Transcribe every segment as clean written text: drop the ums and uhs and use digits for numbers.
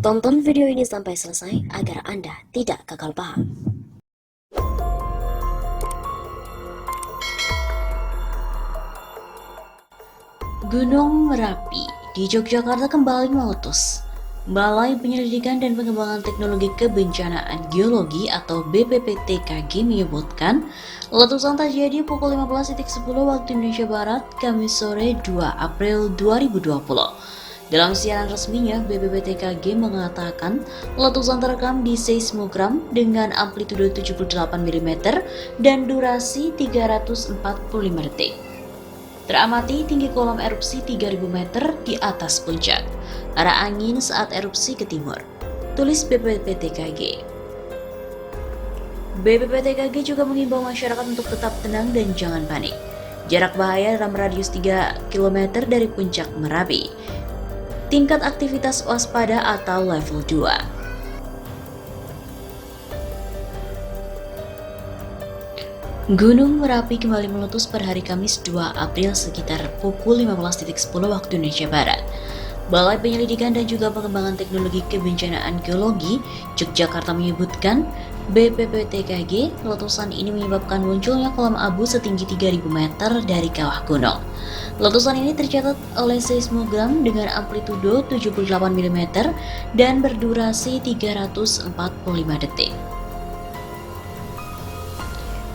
Tonton video ini sampai selesai agar Anda tidak gagal paham. Gunung Merapi di Yogyakarta kembali meletus. Balai Penyelidikan dan Pengembangan Teknologi Kebencanaan Geologi atau BPPTKG menyebutkan letusan terjadi pukul 15.10 waktu Indonesia Barat, Kamis sore 2 April 2020. Dalam siaran resminya, BPPTKG mengatakan letusan terekam di seismogram dengan amplitudo 78 mm dan durasi 345 detik. Teramati tinggi kolom erupsi 3000 meter di atas puncak. Arah angin saat erupsi ke timur. Tulis BPPTKG. BPPTKG juga mengimbau masyarakat untuk tetap tenang dan jangan panik. Jarak bahaya dalam radius 3 km dari puncak Merapi. Tingkat aktivitas waspada atau level 2. Gunung Merapi kembali meletus pada hari Kamis 2 April sekitar pukul 15.10 waktu Indonesia Barat. Balai Penyelidikan dan juga Pengembangan Teknologi Kebencanaan Geologi Yogyakarta menyebutkan BPPTKG letusan ini menyebabkan munculnya kolom abu setinggi 3000 meter dari kawah gunung. Letusan ini tercatat oleh seismogram dengan amplitudo 78 mm dan berdurasi 345 detik.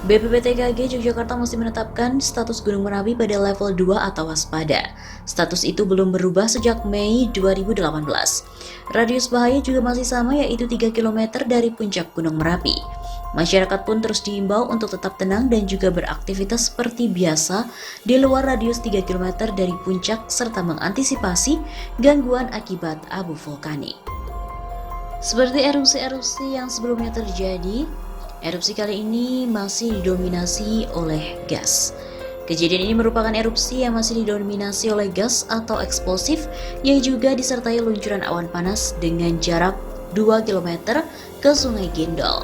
BPPTKG Yogyakarta masih menetapkan status Gunung Merapi pada level 2 atau waspada. Status itu belum berubah sejak Mei 2018. Radius bahaya juga masih sama, yaitu 3 km dari puncak Gunung Merapi. Masyarakat pun terus diimbau untuk tetap tenang dan juga beraktivitas seperti biasa di luar radius 3 km dari puncak serta mengantisipasi gangguan akibat abu vulkanik. Seperti erupsi-erupsi yang sebelumnya terjadi, erupsi kali ini masih didominasi oleh gas. Kejadian ini merupakan erupsi yang masih didominasi oleh gas atau eksplosif yang juga disertai luncuran awan panas dengan jarak 2 km ke Sungai Gendol.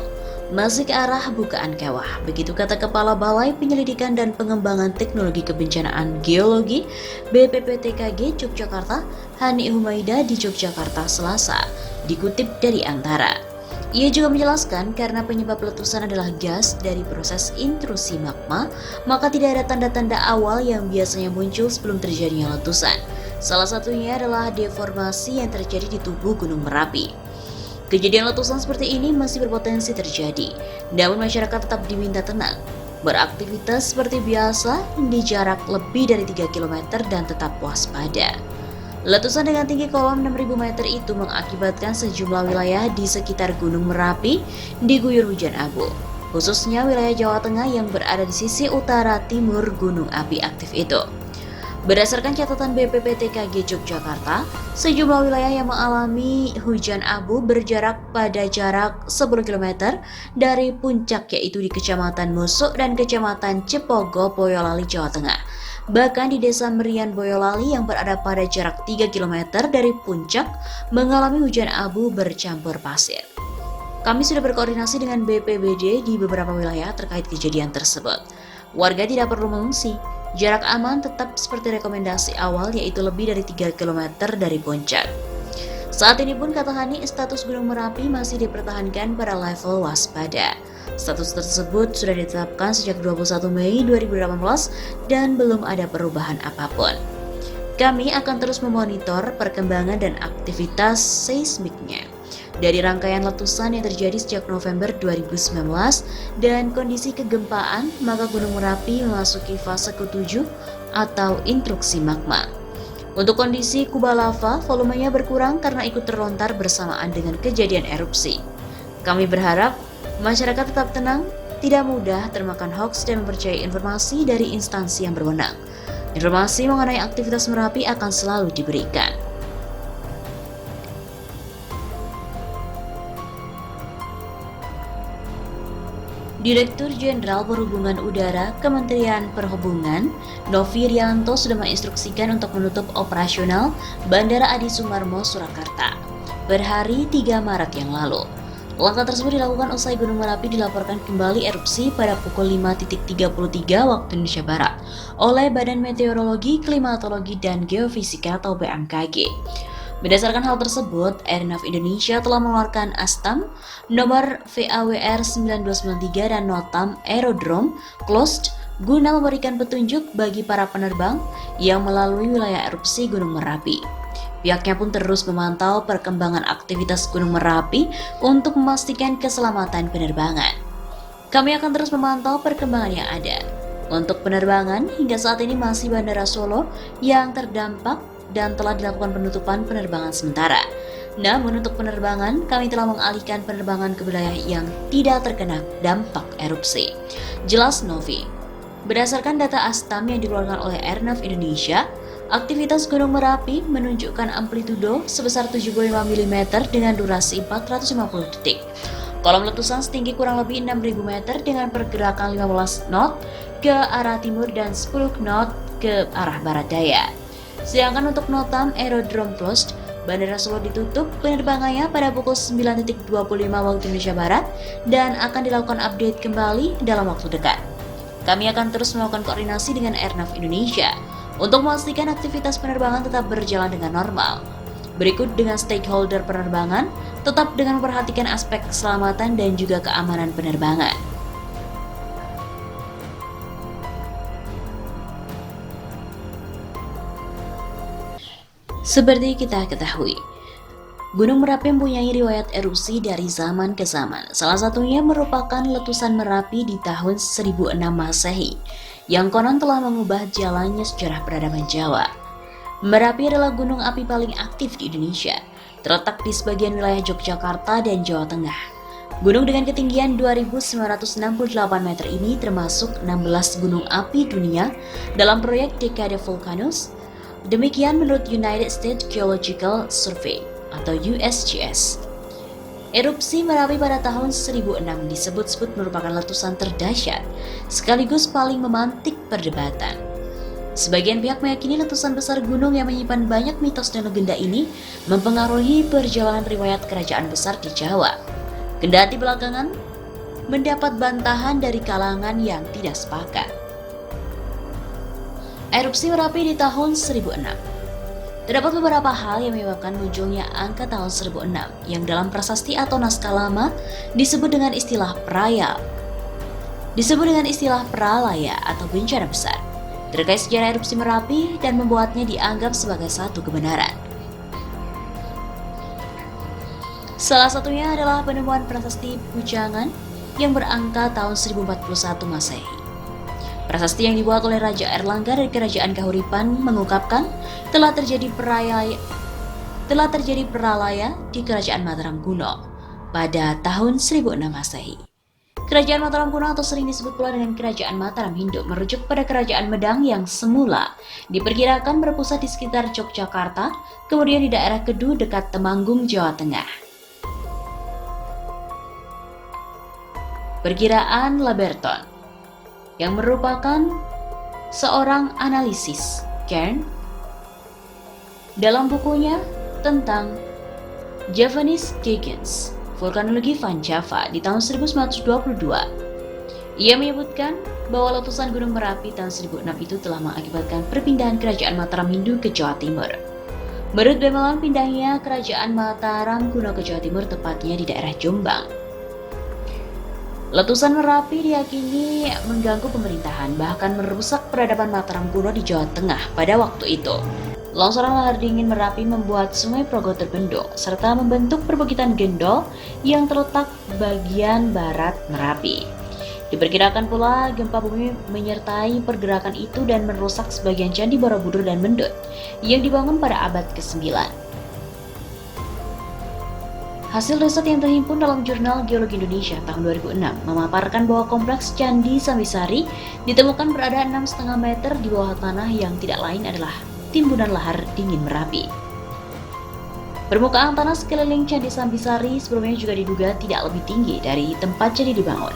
Masih ke arah bukaan kawah. Begitu kata Kepala Balai Penyelidikan dan Pengembangan Teknologi Kebencanaan Geologi BPPTKG Yogyakarta, Hani Humaida di Yogyakarta Selasa, dikutip dari Antara. Ia juga menjelaskan karena penyebab letusan adalah gas dari proses intrusi magma, maka tidak ada tanda-tanda awal yang biasanya muncul sebelum terjadinya letusan. Salah satunya adalah deformasi yang terjadi di tubuh Gunung Merapi. Kejadian letusan seperti ini masih berpotensi terjadi, namun masyarakat tetap diminta tenang, beraktivitas seperti biasa di jarak lebih dari 3 km dan tetap waspada. Letusan dengan tinggi kolom 6000 meter itu mengakibatkan sejumlah wilayah di sekitar Gunung Merapi diguyur hujan abu, khususnya wilayah Jawa Tengah yang berada di sisi utara timur gunung api aktif itu. Berdasarkan catatan BPPTKG Yogyakarta, sejumlah wilayah yang mengalami hujan abu berjarak pada jarak 10 km dari puncak, yaitu di Kecamatan Musuk dan Kecamatan Cepogo, Boyolali, Jawa Tengah. Bahkan di Desa Merian Boyolali yang berada pada jarak 3 km dari puncak mengalami hujan abu bercampur pasir. Kami sudah berkoordinasi dengan BPBD di beberapa wilayah terkait kejadian tersebut. Warga tidak perlu mengungsi. Jarak aman tetap seperti rekomendasi awal, yaitu lebih dari 3 km dari puncak. Saat ini pun, kata Hani, status Gunung Merapi masih dipertahankan pada level waspada. Status tersebut sudah ditetapkan sejak 21 Mei 2018 dan belum ada perubahan apapun. Kami akan terus memonitor perkembangan dan aktivitas seismiknya dari rangkaian letusan yang terjadi sejak November 2019 dan kondisi kegempaan, maka Gunung Merapi memasuki fase ke-7 atau intruksi magma. Untuk kondisi kubah lava, volumenya berkurang karena ikut terlontar bersamaan dengan kejadian erupsi. Kami berharap masyarakat tetap tenang, tidak mudah termakan hoaks dan mempercayai informasi dari instansi yang berwenang. Informasi mengenai aktivitas Merapi akan selalu diberikan. Direktur Jenderal Perhubungan Udara Kementerian Perhubungan, Novi Rianto, sudah menginstruksikan untuk menutup operasional Bandara Adi Sumarmo, Surakarta per hari 3 Maret yang lalu. Langkah tersebut dilakukan usai Gunung Merapi dilaporkan kembali erupsi pada pukul 5.33 waktu Indonesia Barat oleh Badan Meteorologi, Klimatologi, dan Geofisika atau BMKG. Berdasarkan hal tersebut, Airnav Indonesia telah mengeluarkan ASTAM nomor VAWR 9293 dan Notam Aerodrome Closed guna memberikan petunjuk bagi para penerbang yang melalui wilayah erupsi Gunung Merapi. Pihaknya pun terus memantau perkembangan aktivitas Gunung Merapi untuk memastikan keselamatan penerbangan. Kami akan terus memantau perkembangan yang ada. Untuk penerbangan, hingga saat ini masih Bandara Solo yang terdampak dan telah dilakukan penutupan penerbangan sementara. Namun untuk penerbangan, kami telah mengalihkan penerbangan ke wilayah yang tidak terkena dampak erupsi. Jelas Novi. Berdasarkan data ASTAM yang dikeluarkan oleh Airnav Indonesia, aktivitas Gunung Merapi menunjukkan amplitudo sebesar 75 mm dengan durasi 450 detik. Kolom letusan setinggi kurang lebih 6.000 meter dengan pergerakan 15 knot ke arah timur dan 10 knot ke arah barat daya. Sedangkan untuk Notam Aerodrome Closed, Bandara Solo ditutup penerbangannya pada pukul 9.25 waktu Indonesia Barat dan akan dilakukan update kembali dalam waktu dekat. Kami akan terus melakukan koordinasi dengan Airnav Indonesia untuk memastikan aktivitas penerbangan tetap berjalan dengan normal. Berikut dengan stakeholder penerbangan, tetap dengan memperhatikan aspek keselamatan dan juga keamanan penerbangan. Seperti kita ketahui, Gunung Merapi mempunyai riwayat erupsi dari zaman ke zaman. Salah satunya merupakan letusan Merapi di tahun 1006 Masehi, yang konon telah mengubah jalannya sejarah peradaban Jawa. Merapi adalah gunung api paling aktif di Indonesia, terletak di sebagian wilayah Yogyakarta dan Jawa Tengah. Gunung dengan ketinggian 2.968 meter ini termasuk 16 gunung api dunia dalam proyek Dekade Volcanoes. Demikian menurut United States Geological Survey atau USGS. Erupsi Merapi pada tahun 1006 disebut-sebut merupakan letusan terdahsyat, sekaligus paling memantik perdebatan. Sebagian pihak meyakini letusan besar gunung yang menyimpan banyak mitos dan legenda ini mempengaruhi perjalanan riwayat kerajaan besar di Jawa. Kendati belakangan mendapat bantahan dari kalangan yang tidak sepakat. Erupsi Merapi di tahun 1006. Terdapat beberapa hal yang menyebabkan munculnya angka tahun 1006 yang dalam prasasti atau naskah lama disebut dengan istilah perayal. Disebut dengan istilah pralaya atau bencana besar terkait sejarah erupsi Merapi dan membuatnya dianggap sebagai satu kebenaran. Salah satunya adalah penemuan prasasti Pujangan yang berangka tahun 1041 Masehi. Prasasti yang dibuat oleh Raja Erlangga dari Kerajaan Kahuripan mengungkapkan telah terjadi peralaya di Kerajaan Mataram kuno pada tahun 1006 Masehi. Kerajaan Mataram kuno atau sering disebut pula dengan Kerajaan Mataram Hindu merujuk pada Kerajaan Medang yang semula diperkirakan berpusat di sekitar Yogyakarta, kemudian di daerah Kedu dekat Temanggung, Jawa Tengah. Perkiraan Laberton yang merupakan seorang analisis Cairn dalam bukunya tentang Javanese Gegends, Vulkanologi Van Java di tahun 1922. Ia menyebutkan bahwa letusan Gunung Merapi tahun 1006 itu telah mengakibatkan perpindahan Kerajaan Mataram Hindu ke Jawa Timur. Menurut Bemelan, pindahnya Kerajaan Mataram kuno ke Jawa Timur tepatnya di daerah Jombang. Letusan Merapi diyakini mengganggu pemerintahan, bahkan merusak peradaban Mataram kuno di Jawa Tengah pada waktu itu. Longsoran lahar dingin Merapi membuat Sungai Progo terbendung, serta membentuk perbukitan Gendol yang terletak bagian barat Merapi. Diperkirakan pula gempa bumi menyertai pergerakan itu dan merusak sebagian Candi Borobudur dan Mendut yang dibangun pada abad ke-9. Hasil riset yang terhimpun dalam Jurnal Geologi Indonesia tahun 2006 memaparkan bahwa kompleks Candi Sambisari ditemukan berada 6,5 meter di bawah tanah yang tidak lain adalah timbunan lahar dingin Merapi. Permukaan tanah sekeliling Candi Sambisari sebelumnya juga diduga tidak lebih tinggi dari tempat candi dibangun.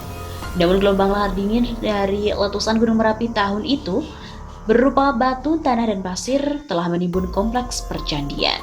Namun gelombang lahar dingin dari letusan Gunung Merapi tahun itu berupa batu, tanah, dan pasir telah menimbun kompleks percandian.